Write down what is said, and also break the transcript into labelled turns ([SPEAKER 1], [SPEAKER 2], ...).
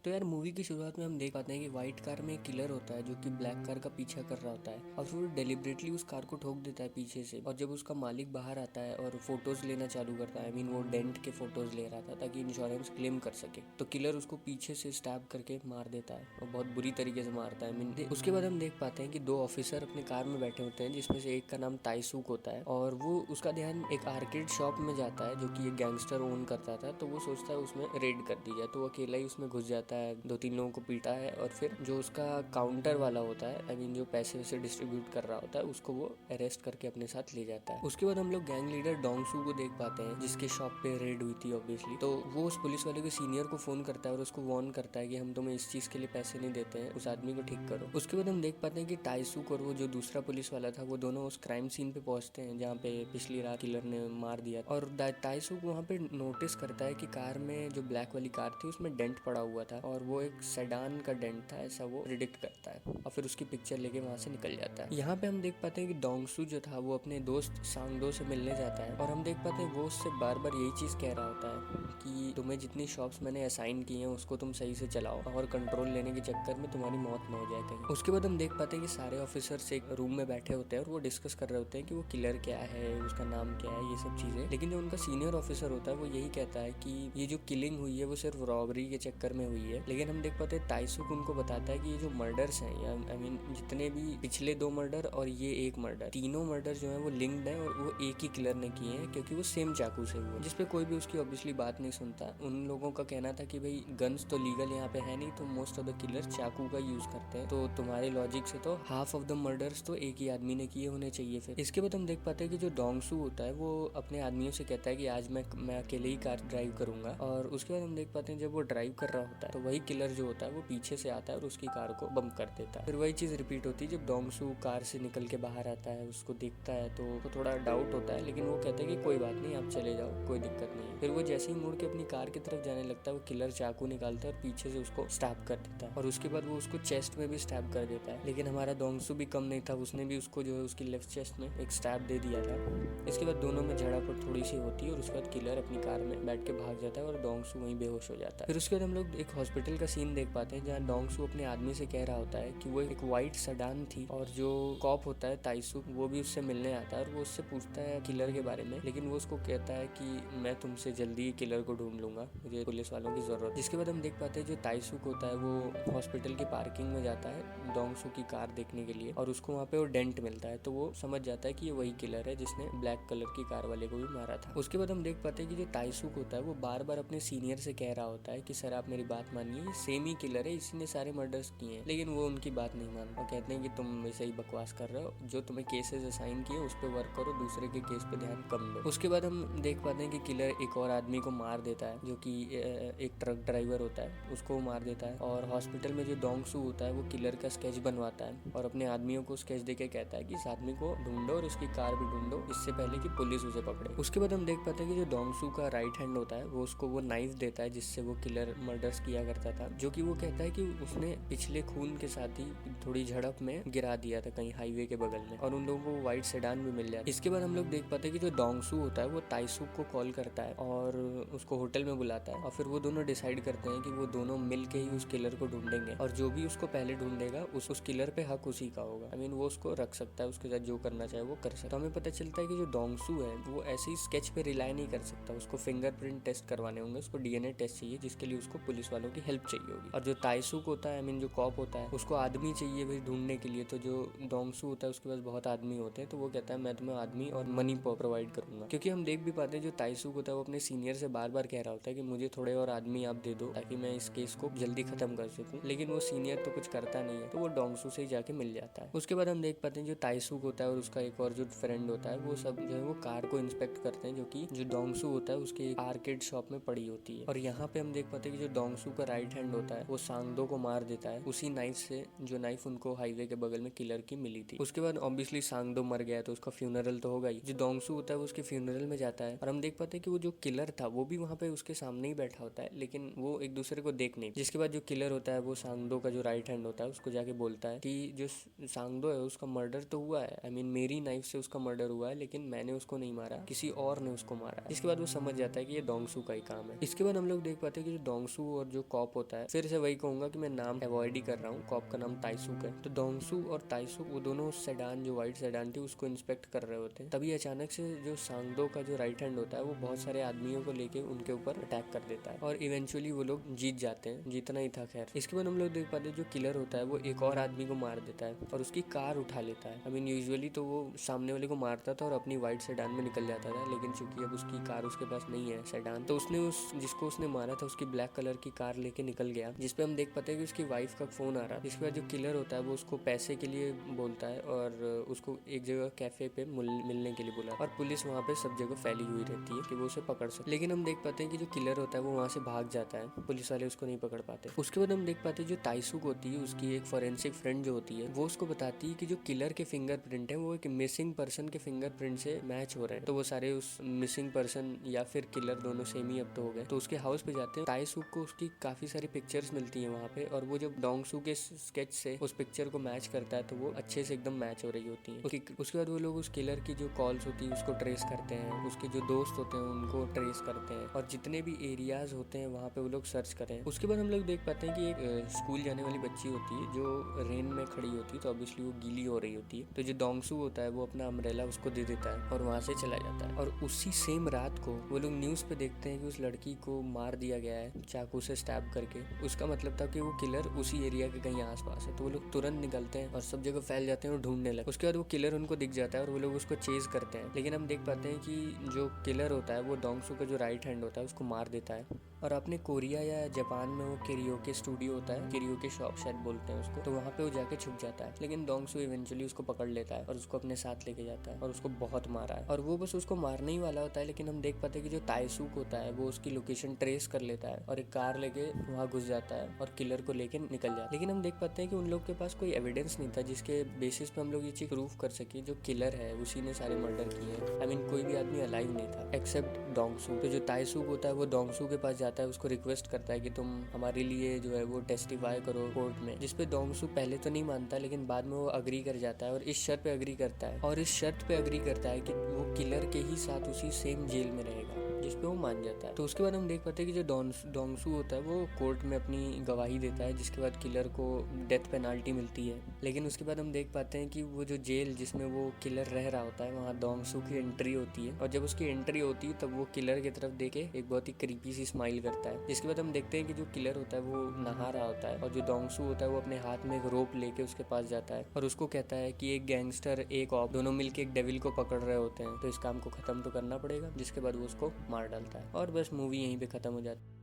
[SPEAKER 1] तो यार मूवी की शुरुआत में हम देख पाते हैं कि व्हाइट कार में एक किलर होता है जो कि ब्लैक कार का पीछा कर रहा होता है और फिर वो डेलिबरेटली उस कार को ठोक देता है पीछे से। और जब उसका मालिक बाहर आता है और फोटोज लेना चालू करता है, आई मीन वो डेंट के फोटोज ले रहा था ताकि इंश्योरेंस क्लेम कर सके, तो किलर उसको पीछे से स्टैब करके मार देता है और बहुत बुरी तरीके से मारता है। उसके बाद हम देख पाते हैं कि दो ऑफिसर अपने कार में बैठे होते हैं जिसमें से एक का नाम ताइसूक होता है और वो उसका ध्यान एक आर्केड शॉप में जाता है जो कि एक गैंगस्टर ओन करता था। तो वो सोचता है उसमें रेड कर दी जाए, तो वो अकेला ही उसमें घुस जाता है, दो तीन लोगों को पीटा है और फिर जो उसका काउंटर वाला होता है, आई मीन जो पैसे वैसे डिस्ट्रीब्यूट कर रहा होता है, उसको वो अरेस्ट करके अपने साथ ले जाता है। उसके बाद हम लोग गैंग लीडर डोंगसू को देख पाते हैं जिसके शॉप पे रेड हुई थी ऑब्वियसली। तो वो उस पुलिस वाले के सीनियर को फोन करता है और उसको वार्न करता है कि हम तुम्हें इस चीज के लिए पैसे नहीं देते हैं, उस आदमी को ठीक करो। उसके बाद हम देख पाते हैं कि ताइसूक और वो जो दूसरा पुलिस वाला था वो दोनों उस क्राइम सीन पे पहुंचते हैं जहाँ पे पिछली रात किलर ने मार दिया। और ताइसूक वहाँ पे नोटिस करता है कि कार में जो ब्लैक वाली कार थी उसमें डेंट पड़ा हुआ था और वो एक सेडान का डेंट था, ऐसा वो प्रिडिक्ट करता है और फिर उसकी पिक्चर लेके वहाँ से निकल जाता है। यहाँ पे हम देख पाते हैं कि डोंगसू जो था वो अपने दोस्त सांगडो से मिलने जाता है और हम देख पाते हैं वो उससे बार बार यही चीज कह रहा होता है कि तुम्हें जितनी शॉप्स मैंने असाइन की हैं उसको तुम सही से चलाओ और कंट्रोल लेने के चक्कर में तुम्हारी मौत न हो जाए कहीं। उसके बाद हम देख पाते हैं कि सारे ऑफिसर्स एक रूम में बैठे होते हैं और वो डिस्कस कर रहे होते हैं कि वो किलर क्या है, उसका नाम क्या है, ये सब चीजें। लेकिन जो उनका सीनियर ऑफिसर होता है वो यही कहता है कि ये जो किलिंग हुई है वो सिर्फ रॉबरी के चक्कर में हुई है। लेकिन हम देख पाते हैं ताइसूक उनको बताता है कि ये जो मर्डर्स हैं, या आई मीन जितने भी पिछले दो मर्डर और ये एक मर्डर, तीनों मर्डर जो है वो लिंक्ड है और वो एक ही किलर ने किए हैं क्योंकि वो सेम चाकू से हुए, जिसपे कोई भी उसकी ऑब्वियसली बात नहीं सुनता। उन लोगों का कहना था कि भाई गन्स तो लीगल यहाँ पे है नहीं, तो मोस्ट ऑफ द किलर चाकू का यूज करते हैं, तो तुम्हारे लॉजिक से तो हाफ ऑफ द मर्डर्स तो एक ही आदमी ने किए होने चाहिए। फिर इसके बाद हम देख पाते हैं कि जो डोंगसू होता है वो अपने आदमियों से कहता है कि आज मैं अकेले ही कार ड्राइव करूंगा। और उसके बाद हम देख पाते हैं जब वो ड्राइव कर रहा होता है तो वही किलर जो होता है वो पीछे से आता है और उसकी कार को बम्प कर देता है। फिर वही चीज रिपीट होती है जब डोंगसू कार से निकल के बाहर आता है, उसको देखता है तो थोड़ा डाउट होता है, लेकिन वो कहता है कि कोई बात नहीं, आप चले जाओ, कोई दिक्कत नहीं है। फिर वो जैसे ही मुड़ के अपनी कार की तरफ जाने लगता है वो किलर चाकू निकालता है और पीछे से उसको स्टैब कर देता है और उसके बाद वो उसको चेस्ट में भी स्टैब कर देता है। लेकिन हमारा डोंगसू भी कम नहीं था, उसने भी उसको जो है उसकी लेफ्ट चेस्ट में एक स्टैब दे दिया था। इसके बाद दोनों में झड़प थोड़ी सी होती है और उसके बाद किलर अपनी कार में बैठ के भाग जाता है और डोंगसू वहीं बेहोश हो जाता है। फिर उसके बाद हम लोग एक हॉस्पिटल का सीन देख पाते हैं जहाँ डोंगसू अपने आदमी से कह रहा होता है कि वो एक व्हाइट सेडान थी और जो कॉप होता है ताइसूक वो भी उससे मिलने आता है और वो उससे पूछता है किलर के बारे में, लेकिन वो उसको कहता है कि मैं तुमसे जल्दी किलर को ढूंढ लूंगा, मुझे पुलिस वालों की जरूरत। जिसके बाद हम देख पाते हैं जो ताइसूक होता है वो हॉस्पिटल की पार्किंग में जाता है डोंगसू की कार देखने के लिए और उसको वहाँ पे वो डेंट मिलता है, तो वो समझ जाता है कि ये वही किलर है जिसने ब्लैक कलर की कार वाले को भी मारा था। उसके बाद हम देख पाते हैं कि जो ताइसूक होता है वो बार बार अपने सीनियर से कह रहा होता है कि सर आप मेरी बात मानिए, ये सेम ही किलर है, इसी ने सारे मर्डर्स किए हैं। लेकिन वो उनकी बात नहीं मानता, कहते हैं कि तुम ऐसे ही बकवास कर रहे हो, जो तुम्हें केसेस असाइन किए उस पर वर्क करो, दूसरे के केस पे ध्यान कम दो। उसके बाद हम देख पाते हैं कि किलर एक और आदमी को मार देता है जो कि एक ट्रक ड्राइवर होता है, उसको मार देता है। और हॉस्पिटल में जो डोंगसू होता है वो किलर का स्केच बनवाता है और अपने आदमियों को स्केच देके कहता है कि इस आदमी को ढूंढो और उसकी कार भी ढूंढो इससे पहले कि पुलिस उसे पकड़े। उसके बाद हम देख पाते हैं कि जो डोंगसू का राइट हैंड होता है वो उसको वो नाइफ देता है जिससे वो किलर मर्डर्स किया करता था, जो कि वो कहता है कि उसने पिछले खून के साथ ही थोड़ी झड़प में गिरा दिया था कहीं हाईवे के बगल में और उन लोगों को व्हाइट सेडान भी मिल जाए। इसके बाद हम लोग देख पाते हैं कि जो डोंगसू होता है वो ताइसूक को कॉल करता है और उसको होटल में बुलाता है और फिर वो दोनों डिसाइड करते हैं कि वो दोनों मिल के ही उस किलर को ढूंढेंगे और जो भी उसको पहले ढूंढेगा उस किलर पे हक उसी का होगा। आई मीन वो उसको रख सकता है, उसके साथ जो करना चाहे वो कर सकता है। तो हमें पता चलता है कि जो डोंगसू है वो ऐसे ही स्केच पे रिलाई नहीं कर सकता, उसको फिंगरप्रिंट टेस्ट करवाने होंगे, उसको डीएनए टेस्ट चाहिए जिसके लिए उसको पुलिस वालों की हेल्प चाहिए होगी। और जो ताइसूक होता है, आई मीन जो कॉप होता है, उसको आदमी चाहिए भाई ढूंढने के लिए, तो जो डोंगसू होता है उसके पास बहुत आदमी होते हैं, तो वो कहता है मैं तुम्हें आदमी और मनी प्रोवाइड करूंगा। क्योंकि हम देख भी पाते हैं जो ताइसूक होता है वो अपने सीनियर से बार बार कह रहा होता है कि मुझे थोड़े और आदमी आप दे दो ताकि मैं इस केस को जल्दी खत्म कर सकूं, लेकिन वो सीनियर तो कुछ करता नहीं है, तो वो डोंगसू से ही जाके मिल जाता है। उसके बाद हम देख पाते हैं जो ताइसूक होता है और उसका एक और जो फ्रेंड होता है वो सब जो है वो कार को इंस्पेक्ट करते हैं जो कि जो डोंगसू होता है उसके आर्केड शॉप में पड़ी होती है। और यहाँ पे हम देख पाते हैं कि जो डोंगसू का राइट हैंड होता है वो सांगदो को मार देता है उसी नाइफ से जो नाइफ उनको हाईवे के बगल में किलर की मिली थी। उसके बाद ऑब्वियसली सांगदो मर गया तो उसका फ्यूनरल तो होगा ही। जो डोंगसू होता है वो उसके फ्यूनरल में जाता है और हम देख पाते हैं कि वो जो किलर था वो भी वहाँ पे उसके सामने ही बैठा होता है, लेकिन वो एक दूसरे को देख नहीं। जिसके बाद जो किलर होता है वो सांगदो का जो राइट हैंड होता है उसको जाके बोलता है कि जो सांगदो है उसका मर्डर तो हुआ है, आई मीन मेरी नाइफ से उसका मर्डर हुआ है, लेकिन मैंने उसको नहीं मारा, किसी और ने उसको मारा। इसके बाद वो समझ जाता है कि ये डोंगसू का ही काम है। इसके बाद हम लोग देख पाते हैं कि जो डोंगसू और जो कॉप होता है, फिर से वही कहूंगा कि मैं नाम अवॉइड ही कर रहा हूँ, कॉप का नाम ताइसुक है। तो डोंगसू और ताइसुक वो दोनों सेडान, जो व्हाइट सेडान थी, उसको इंस्पेक्ट कर रहे होते हैं। तभी अचानक से जो सांगडो का जो राइट हैंड होता है वो बहुत सारे आदमियों को लेके उनके ऊपर अटैक कर देता है और इवेंचुअली वो लोग जीत जाते हैं। जीतना ही था खैर। इसके बाद हम लोग देख पाते हैं जो किलर होता है वो एक और आदमी को मार देता है और उसकी कार उठा लेता है। आई मीन यूजुअली तो वो सामने वाले को मारता था और अपनी व्हाइट सेडान में निकल जाता था, लेकिन चूंकि अब उसकी कार उसके पास नहीं है सेडान, तो उसने जिसको उसने मारा था उसकी ब्लैक कलर की कार लेके निकल गया। जिसपे हम देख पाते हैं कि उसकी वाइफ का फोन आ रहा है। इसके बाद जो किलर होता है वो उसको पैसे के लिए बोलता है और उसको एक जगह कैफे पे मिलने के लिए बोला और पुलिस वहाँ पे सब जगह फैली हुई रहती है कि वो उसे पकड़ सके। लेकिन हम देख पाते हैं कि जो किलर होता है वो वहाँ से भाग जाता है, पुलिस वाले उसको नहीं पकड़ पाते। उसके बाद हम देख पाते हैं जो ताइसुक होती है उसकी एक फॉरेंसिक फ्रेंड जो होती है वो उसको बताती है कि जो किलर के फिंगरप्रिंट है वो एक मिसिंग पर्सन के फिंगरप्रिंट से मैच हो रहे हैं। तो वो सारे उस मिसिंग पर्सन या फिर किलर दोनों सेम ही अब तो हो गए। तो उसके हाउस पे जाते हैं। ताइसुक को उसकी काफी सारी पिक्चर्स मिलती है वहाँ पे और वो जब डोंगसू के स्केच से उस पिक्चर को मैच करता है तो वो अच्छे से एकदम मैच हो रही होती है। उसके बाद वो लोग उस किलर की जो कॉल्स होती है उसको ट्रेस करते हैं, उसके जो दोस्त होते हैं उनको ट्रेस करते हैं और जितने भी एरियाज होते हैं वहाँ पे वो लोग सर्च करें। उसके बाद हम लोग देख पाते हैं कि एक स्कूल जाने वाली बच्ची होती है जो रेन में खड़ी होती है, तो ऑब्वियसली वो गीली हो रही होती है। तो जो डोंगसू होता है वो अपना अम्ब्रेला उसको दे देता है और वहाँ से चला जाता है। और उसी सेम रात को वो लोग न्यूज़ पे देखते हैं कि उस लड़की को मार दिया गया है चाकू से स्टैब करके। उसका मतलब था कि वो किलर उसी एरिया के कहीं आसपास है। तो वो लोग तुरंत निकलते हैं और सब जगह फैल जाते हैं और ढूंढने लगते। उसके बाद वो किलर उनको दिख जाता है और वो लोग उसको चेज करते हैं। लेकिन हम देख पाते हैं कि जो किलर होता है वो डोंगसू का जो राइट हैंड होता है उसको मार देता है। और अपने कोरिया या जापान में वो कैरियोके स्टूडियो होता है, कैरियोके शॉप शायद बोलते हैं उसको, तो वहाँ पे वो जाके छुप जाता है। लेकिन डोंगसू इवेंचुअली उसको पकड़ लेता है और उसको अपने साथ लेके जाता है और उसको बहुत मारा है और वो बस उसको मारने ही वाला होता है। लेकिन हम देख पाते हैं कि जो ताइसुक होता है वो उसकी लोकेशन ट्रेस कर लेता है और एक कार लेके वहाँ घुस जाता है और किलर को लेके निकल जाता है। लेकिन हम देख पाते हैं कि उन लोग के पास कोई एविडेंस नहीं था जिसके बेसिस पे हम लोग ये चीज प्रूव कर सके जो किलर है उसी ने सारे मर्डर किए हैं। आई मीन कोई भी आदमी अलाइव नहीं था एक्सेप्ट डोंगसू। तो जो ताइसुक होता है वो डोंगसू के पास जाता है, उसको रिक्वेस्ट करता है कि तुम हमारे लिए जो है वो टेस्टिफाई करो कोर्ट में, जिसपे डोंगसू पहले तो नहीं मानता लेकिन बाद में वो अग्री कर जाता है और इस शर्त पे अग्री करता है कि वो किलर के ही साथ उसी सेम जेल में रहेगा, जिसपे वो मान जाता है। तो उसके बाद हम देख पाते हैं कि जो डोंगसू होता है वो कोर्ट में अपनी गवाही देता है, जिसके बाद किलर को डेथ पेनाल्टी मिलती है। लेकिन उसके बाद हम देख पाते हैं कि वो जो जेल जिसमें वो किलर रह रहा होता है वहाँ डोंगसू की एंट्री होती है और जब उसकी एंट्री होती है तब वो किलर की तरफ देखे एक बहुत ही क्रीपी सी स्माइल करता है। जिसके बाद हम देखते हैं कि जो किलर होता है वो नहा रहा होता है और जो डोंगसू होता है वो अपने हाथ में एक रोप लेके उसके पास जाता है और उसको कहता है कि एक गैंगस्टर एक ऑफ दोनों मिलके एक डेविल को पकड़ रहे होते हैं, तो इस काम को खत्म तो करना पड़ेगा। जिसके बाद वो उसको मार डालता है और बस मूवी यहीं पे खत्म हो जाती है।